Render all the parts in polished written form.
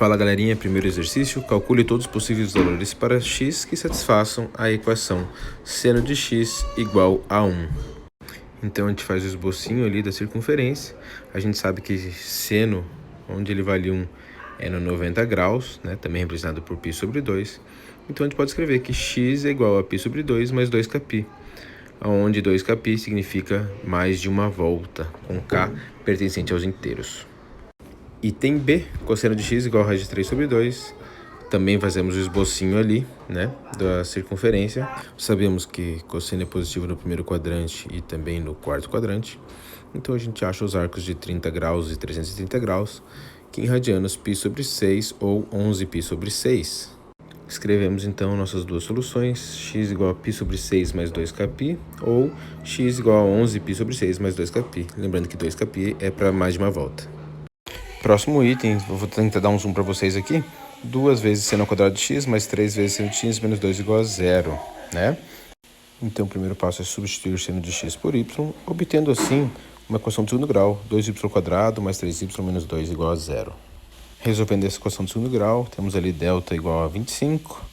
Fala galerinha, primeiro exercício, calcule todos os possíveis valores para x que satisfaçam a equação seno de x igual a 1. Então a gente faz o esbocinho ali da circunferência, a gente sabe que seno, onde ele vale 1, é no 90 graus, né? Também representado por π sobre 2. Então a gente pode escrever que x é igual a π sobre 2 mais 2kπ, onde 2kπ significa mais de uma volta, com k pertencente aos inteiros. Item B, cosseno de x igual a raiz de 3 sobre 2. Também fazemos o esbocinho ali, né, da circunferência. Sabemos que cosseno é positivo no primeiro quadrante e também no quarto quadrante. Então a gente acha os arcos de 30 graus e 330 graus, que em radianos π sobre 6 ou 11π sobre 6. Escrevemos então nossas duas soluções, x igual a π sobre 6 mais 2kπ, ou x igual a 11π sobre 6 mais 2kπ. Lembrando que 2kπ é para mais de uma volta. Próximo item, vou tentar dar um zoom para vocês aqui. 2 vezes seno ao quadrado de x mais 3 vezes seno de x menos 2 igual a 0, né? Então o primeiro passo é substituir o seno de x por y, obtendo assim uma equação de segundo grau, 2y² mais 3y menos 2 igual a 0. Resolvendo essa equação de segundo grau, temos ali delta igual a 25.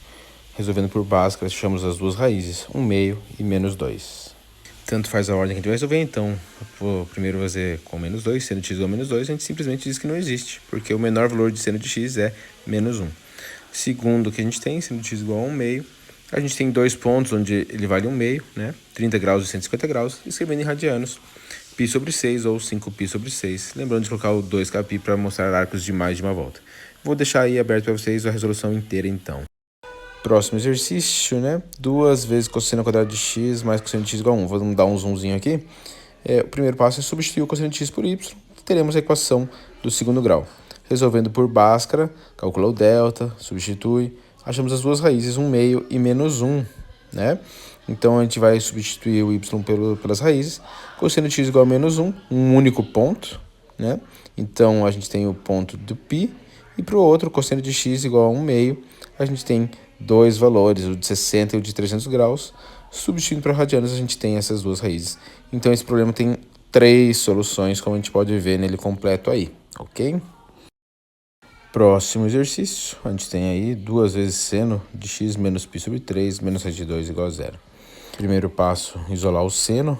Resolvendo por Bhaskara, achamos as duas raízes, 1 meio e menos 2. Tanto faz a ordem que a gente vai resolver, então, vou primeiro fazer com menos 2, seno de x igual a menos 2, a gente simplesmente diz que não existe, porque o menor valor de seno de x é menos 1. Segundo que a gente tem, seno de x igual a 1 meio, a gente tem dois pontos onde ele vale 1 meio, né? 30 graus e 150 graus, escrevendo em radianos, π sobre 6 ou 5π sobre 6, lembrando de colocar o 2kπ para mostrar arcos de mais de uma volta. Vou deixar aí aberto para vocês a resolução inteira, então. Próximo exercício, né? 2 vezes cosseno ao quadrado de x mais cosseno de x igual a 1. Vamos dar um zoomzinho aqui. O primeiro passo é substituir o cosseno de x por y. Teremos a equação do segundo grau. Resolvendo por Bhaskara, calcula o delta, substitui. Achamos as duas raízes, 1 meio e menos 1, né? Então a gente vai substituir o y pelas raízes. Cosseno de x igual a menos 1, um único ponto, né? Então a gente tem o ponto do π. E para o outro, cosseno de x igual a 1 meio, a gente tem dois valores, o de 60 e o de 300 graus. Substituindo para radianos, a gente tem essas duas raízes. Então, esse problema tem 3 soluções, como a gente pode ver nele completo aí, ok? Próximo exercício, a gente tem aí 2 vezes seno de x menos π sobre 3 menos raiz de 2 igual a 0. Primeiro passo, isolar o seno.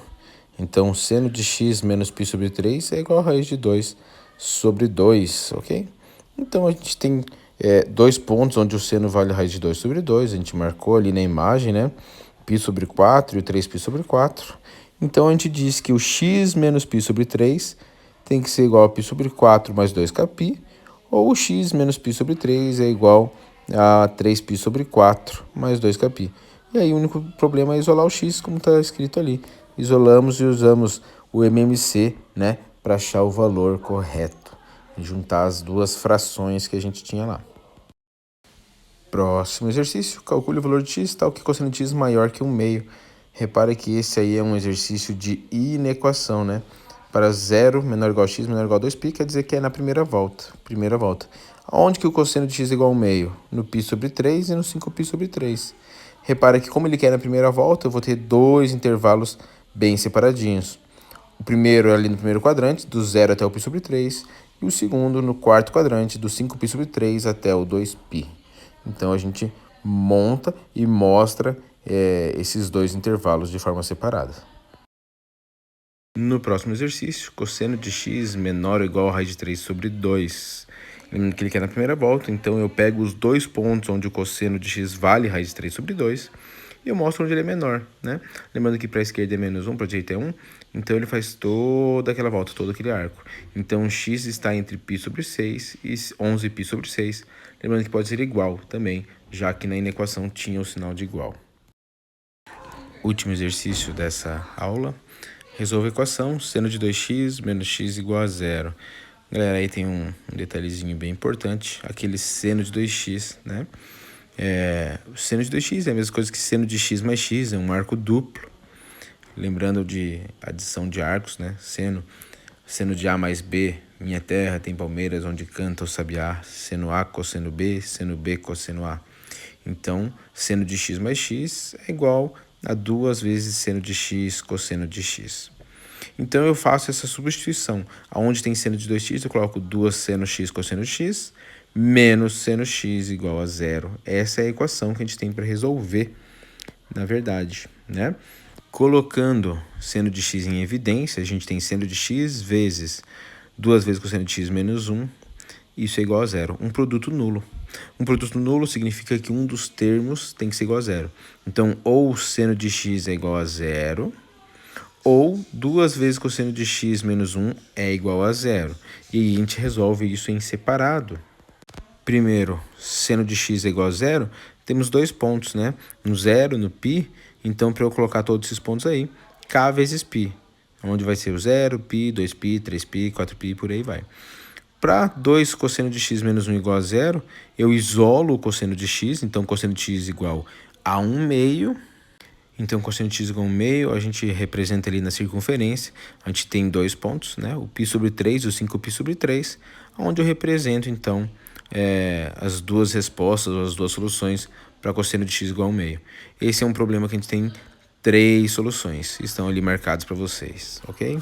Então, seno de x menos π sobre 3 é igual a raiz de 2 sobre 2, ok? Então, a gente tem dois pontos onde o seno vale a raiz de 2 sobre 2. A gente marcou ali na imagem, né? π sobre 4 e o 3π sobre 4. Então, a gente diz que o x menos π sobre 3 tem que ser igual a π sobre 4 mais 2kπ, ou o x menos π sobre 3 é igual a 3π sobre 4 mais 2kπ. E aí, o único problema é isolar o x, como está escrito ali. Isolamos e usamos o MMC, né? Para achar o valor correto. Juntar as duas frações que a gente tinha lá. Próximo exercício, calcule o valor de x tal que cosseno de x maior que 1 meio. Repare que esse aí é um exercício de inequação, né? Para 0 menor ou igual a x menor ou igual a 2π, quer dizer que é na primeira volta. Onde que o cosseno de x é igual a 1 meio? No π sobre 3 e no 5π sobre 3. Repara que como ele quer na primeira volta, eu vou ter dois intervalos bem separadinhos. O primeiro é ali no primeiro quadrante, do 0 até o π sobre 3, e o segundo no quarto quadrante, do 5π sobre 3 até o 2π. Então, a gente monta e mostra esses dois intervalos de forma separada. No próximo exercício, cosseno de x menor ou igual a raiz de 3 sobre 2. Lembrando que ele quer na primeira volta, então eu pego os dois pontos onde o cosseno de x vale raiz de 3 sobre 2 e eu mostro onde ele é menor, né? Lembrando que para a esquerda é menos 1, para a direita é 1, então ele faz toda aquela volta, todo aquele arco. Então, x está entre π sobre 6 e 11π sobre 6. Lembrando que pode ser igual também, já que na inequação tinha o sinal de igual. Último exercício dessa aula. Resolva a equação, seno de 2x menos x igual a 0. Galera, aí tem um detalhezinho bem importante, aquele seno de 2x, né? O seno de 2x é a mesma coisa que seno de x mais x, é um arco duplo. Lembrando de adição de arcos, né? Seno de A mais B, minha terra tem palmeiras onde canta o sabiá. Seno A cosseno B, seno B cosseno A. Então, seno de x mais x é igual a 2 vezes seno de x cosseno de x. Então, eu faço essa substituição. Onde tem seno de 2x, eu coloco 2 seno x cosseno x, menos seno x igual a 0. Essa é a equação que a gente tem para resolver, na verdade, né? Colocando seno de x em evidência, a gente tem seno de x vezes 2 vezes cosseno de x menos 1, isso é igual a 0. Um produto nulo. Um produto nulo significa que um dos termos tem que ser igual a 0. Então, ou seno de x é igual a 0, ou 2 vezes cosseno de x menos 1 é igual a 0. E aí a gente resolve isso em separado. Primeiro, seno de x é igual a 0, temos 2 pontos, né? No 0, no π, então para eu colocar todos esses pontos aí, k vezes π, onde vai ser o 0, π, 2π, 3π, 4π, por aí vai. Para 2 cosseno de x menos 1 igual a 0, eu isolo o cosseno de x, então cosseno de x igual a 1 meio. Então, cosseno de x igual a 1 meio, a gente representa ali na circunferência, a gente tem 2 pontos, né? O π sobre 3 e o 5π sobre 3, onde eu represento, então, as duas respostas, ou as duas soluções para cosseno de x igual a 1 meio. Esse é um problema que a gente tem 3 soluções, estão ali marcados para vocês, ok?